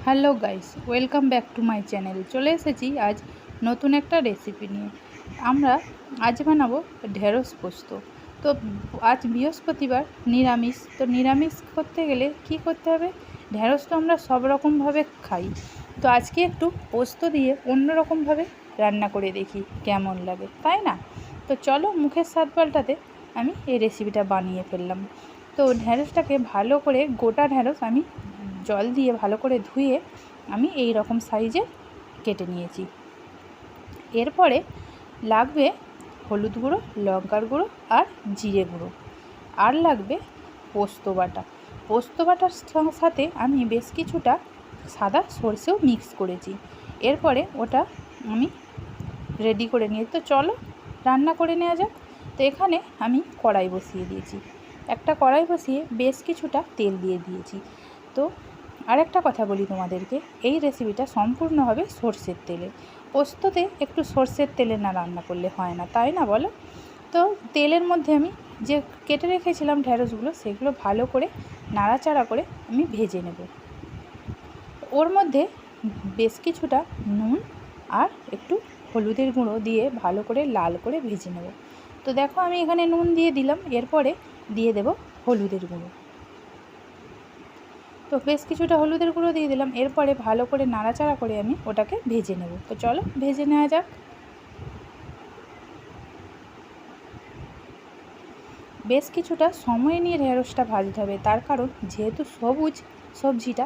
Hello guys, welcome back to my channel. চলে এসেছি আজ নতুন একটা রেসিপি নিয়ে। আমরা আজ বানাবো ঢেঁড়স পোস্ত। তো আজ বৃহস্পতিবার, নিরামিষ। তো নিরামিষ করতে গেলে কি করতে হবে? ঢেঁড়স তো আমরা সব রকমভাবে খাই, তো আজকে একটু পোস্ত দিয়ে অন্য রকমভাবে রান্না করে দেখি কেমন লাগে, তাই না? তো চলো, মুখের স্বাদ পাল্টাতে আমি এই রেসিপিটা বানিয়ে ফেললাম। তো ঢেঁড়সটাকে ভালো করে, গোটা ঢেঁড়স আমি জল দিয়ে ভালো করে ধুয়ে আমি এই রকম সাইজে কেটে নিয়েছি। এরপরে লাগবে হলুদ গুঁড়ো, লঙ্কার গুঁড়ো আর জিরে গুঁড়ো, আর লাগবে পোস্ত বাটা। পোস্ত বাটার সাথে আমি বেশ কিছুটা সাদা সরষেও মিক্স করেছি। এরপরে ওটা আমি রেডি করে নিয়ে, তো চলো রান্না করে নেওয়া যাক। তো এখানে আমি কড়াই বসিয়ে দিয়েছি। একটা কড়াই বসিয়ে বেশ কিছুটা তেল দিয়ে দিয়েছি। তো আরেকটা কথা বলি তোমাদেরকে, এই রেসিপিটা সম্পূর্ণ হবে সর্ষের তেলে। পোস্ততে একটু সর্ষের তেলে না রান্না করলে হয় না, তাই না বলো? তো তেলের মধ্যে আমি যে কেটে রেখেছিলাম ঢেঁড়সগুলো, সেগুলো ভালো করে নাড়াচাড়া করে আমি ভেজে নেব। ওর মধ্যে বেশ কিছুটা নুন আর একটু হলুদের গুঁড়ো দিয়ে ভালো করে লাল করে ভেজে নেব। তো দেখো, আমি এখানে নুন দিয়ে দিলাম, এরপরে দিয়ে দেব হলুদের গুঁড়ো। তো বেশ কিছুটা হলুদের গুঁড়ো দিয়ে দিলাম, এরপরে ভালো করে নাড়াচাড়া করে আমি ওটাকে ভেজে নেব। তো চলো ভেজে নেওয়া যাক। বেশ কিছুটা সময় নিয়ে ঢেঁড়সটা ভাজতে হবে, তার কারণ যেহেতু সবুজ সবজিটা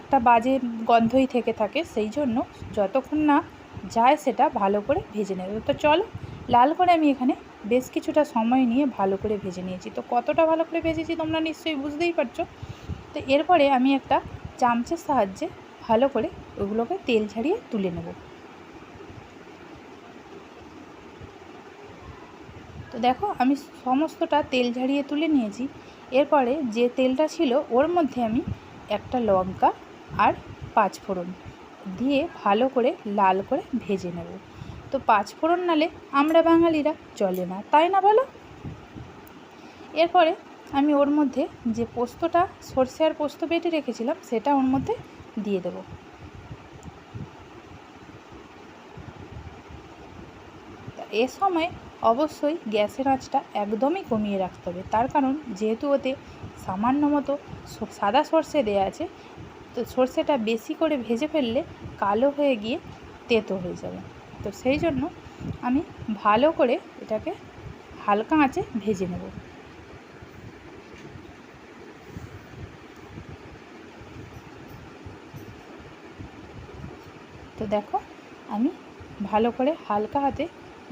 একটা বাজে গন্ধই থেকে থাকে, সেই জন্য যতক্ষণ না যায় সেটা ভালো করে ভেজে নেব। তো চলো, লাল করে আমি এখানে বেশ কিছুটা সময় নিয়ে ভালো করে ভেজে নিয়েছি। তো কতটা ভালো করে ভেজেছি তোমরা নিশ্চয়ই বুঝতেই পারছো। তো এরপরে আমি একটা চামচের সাহায্যে ভালো করে ওগুলোকে তেল ছাড়িয়ে তুলে নেব। তো দেখো, আমি সমস্তটা তেল ঝাড়িয়ে তুলে নিয়েছি। এরপরে যে তেলটা ছিল ওর মধ্যে আমি একটা লঙ্কা আর 5 ফোড়ন দিয়ে ভালো করে লাল করে ভেজে নেব। তো 5 ফোড়ন নালে আমরা বাঙালিরা চলে না, তাই না বলো? এরপরে আমি ওর মধ্যে যে পোস্তটা, সরষে আর পোস্ত বেটে রেখেছিলাম, সেটা ওর মধ্যে দিয়ে দেব। এ সময় অবশ্যই গ্যাসের আঁচটা একদমই কমিয়ে রাখতে হবে, তার কারণ যেহেতু ওতে সামান্য মতো সাদা সর্ষে দেওয়া আছে, তো সর্ষেটা বেশি করে ভেজে ফেললে কালো হয়ে গিয়ে তেতো হয়ে যাবে। তো সেই জন্য আমি ভালো করে এটাকে হালকা আঁচে ভেজে নেব। তো দেখো, আমি ভালো করে হালকা হাতে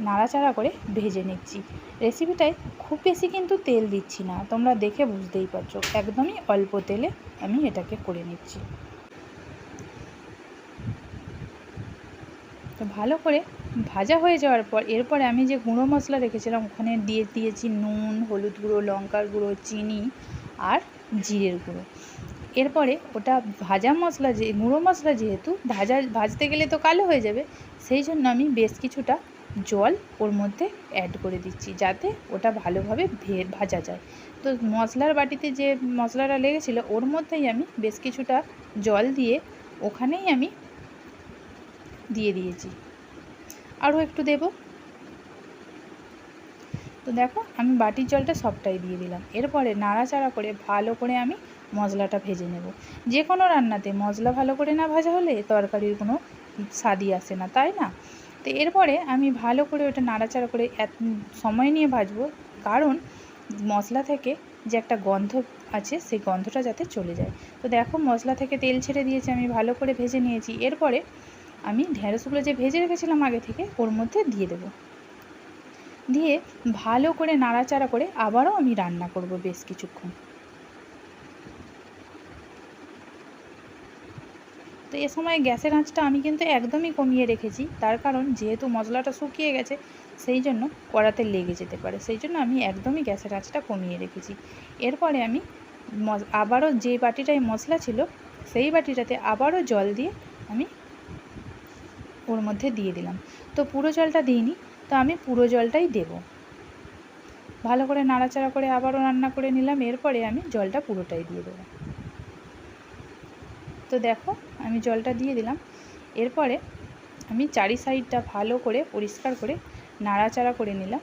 নাড়াচাড়া করে ভেজে নিচ্ছি। রেসিপিটায় খুব বেশি কিন্তু তেল দিচ্ছি না, তোমরা দেখে বুঝতেই পারছো, একদমই অল্প তেলে আমি এটাকে করে নিচ্ছি। তো ভালো করে ভাজা হয়ে যাওয়ার পর এরপরে আমি যে গুঁড়ো মশলা রেখেছিলাম ওখানে দিয়ে দিয়েছি নুন, হলুদ গুঁড়ো, লঙ্কার গুঁড়ো, চিনি আর জিরের গুঁড়ো। এরপরে ওটা ভাজা মশলা, যে গুঁড়ো মশলা যেহেতু ভাজতে গেলে তো কালো হয়ে যাবে, সেই জন্য আমি বেশ কিছুটা জল ওর মধ্যে অ্যাড করে দিচ্ছি, যাতে ওটা ভালোভাবে ভাজা যায়। তো মশলার বাটিতে যে মশলাটা লেগেছিলো ওর মধ্যেই আমি বেশ কিছুটা জল দিয়ে ওখানেই আমি দিয়ে দিয়েছি, আরও একটু দেব। তো দেখো, আমি বাটির জলটা সবটাই দিয়ে দিলাম। এরপরে নাড়াচাড়া করে ভালো করে আমি মশলাটা ভেজে নেব। যে কোনো রান্নাতে মশলা ভালো করে না ভাজা হলে তরকারির কোনো স্বাদই আসে না, তাই না? তো এরপরে আমি ভালো করে ওটা নাড়াচাড়া করে সময় নিয়ে ভাজবো, কারণ মশলা থেকে যে একটা গন্ধ আছে সেই গন্ধটা যাতে চলে যায়। তো দেখো, মশলা থেকে তেল ছেড়ে দিয়েছে, আমি ভালো করে ভেজে নিয়েছি। এরপরে আমি ঢেঁড়সগুলো যে ভেজে রেখেছিলাম আগে থেকে ওর মধ্যে দিয়ে দেবো। দিয়ে ভালো করে নাড়াচাড়া করে আবারও আমি রান্না করব বেশ কিছুক্ষণ। তো এ সময় গ্যাসের আঁচটা আমি কিন্তু একদমই কমিয়ে রেখেছি, তার কারণ যেহেতু মশলাটা শুকিয়ে গেছে সেই জন্য কড়াতে লেগে যেতে পারে, সেই জন্য আমি একদমই গ্যাসের আঁচটা কমিয়ে রেখেছি। এরপরে আমি আবারও যে বাটিটায় মশলা ছিল সেই বাটিটাতে আবারও জল দিয়ে আমি ওর মধ্যে দিয়ে দিলাম। তো পুরো জলটা দিইনি, তো আমি পুরো জলটাই দেব। ভালো করে নাড়াচাড়া করে আবারও রান্না করে নিলাম, এরপরে আমি জলটা পুরোটাই দিয়ে দেবো। তো দেখো আমি জলটা দিয়ে দিলাম। এরপরে আমি চারি সাইডটা ভালো করে পরিষ্কার করে নাড়াচাড়া করে নিলাম।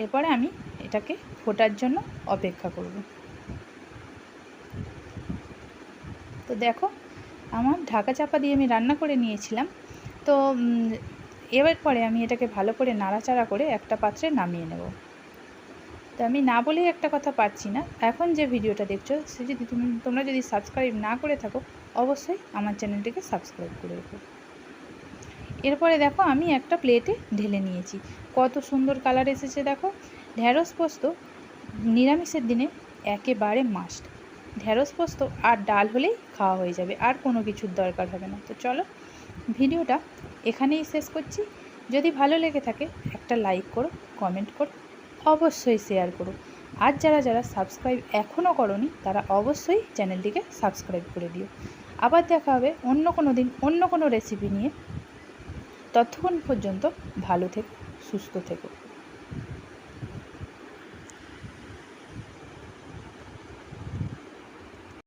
এরপরে আমি এটাকে ফোটার জন্য অপেক্ষা করব। তো দেখো আমার ঢাকা চাপা দিয়ে আমি রান্না করে নিয়েছিলাম। তো এবার পরে আমি এটাকে ভালো করে নাড়াচাড়া করে একটা পাত্রে নামিয়ে নেব। তো আমি না বলেই একটা কথা পারছি না, এখন যে ভিডিওটা দেখছো সে যদি তোমরা যদি সাবস্ক্রাইব না করে থাকো অবশ্যই আমার চ্যানেলটিকে সাবস্ক্রাইব করে রেখো। এরপরে দেখো আমি একটা প্লেটে ঢেলে নিয়েছি। কত সুন্দর কালার এসেছে দেখো। ঢ্যাঁড়স পোস্ত নিরামিষের দিনে একেবারে মাস্ট। ঢ্যাঁড়স পোস্ত আর ডাল হলেই খাওয়া হয়ে যাবে, আর কোনো কিছুর দরকার হবে না। তো চলো ভিডিওটা এখানেই শেষ করছি। যদি ভালো লেগে থাকে একটা লাইক করো, কমেন্ট করো, অবশ্যই শেয়ার করো। আর যারা যারা সাবস্ক্রাইব এখনও করোনি তারা অবশ্যই চ্যানেলটিকে সাবস্ক্রাইব করে দিও। আবার দেখা হবে অন্য কোনো দিন অন্য কোনো রেসিপি নিয়ে। ততক্ষণ পর্যন্ত ভালো থেকো, সুস্থ থেকো।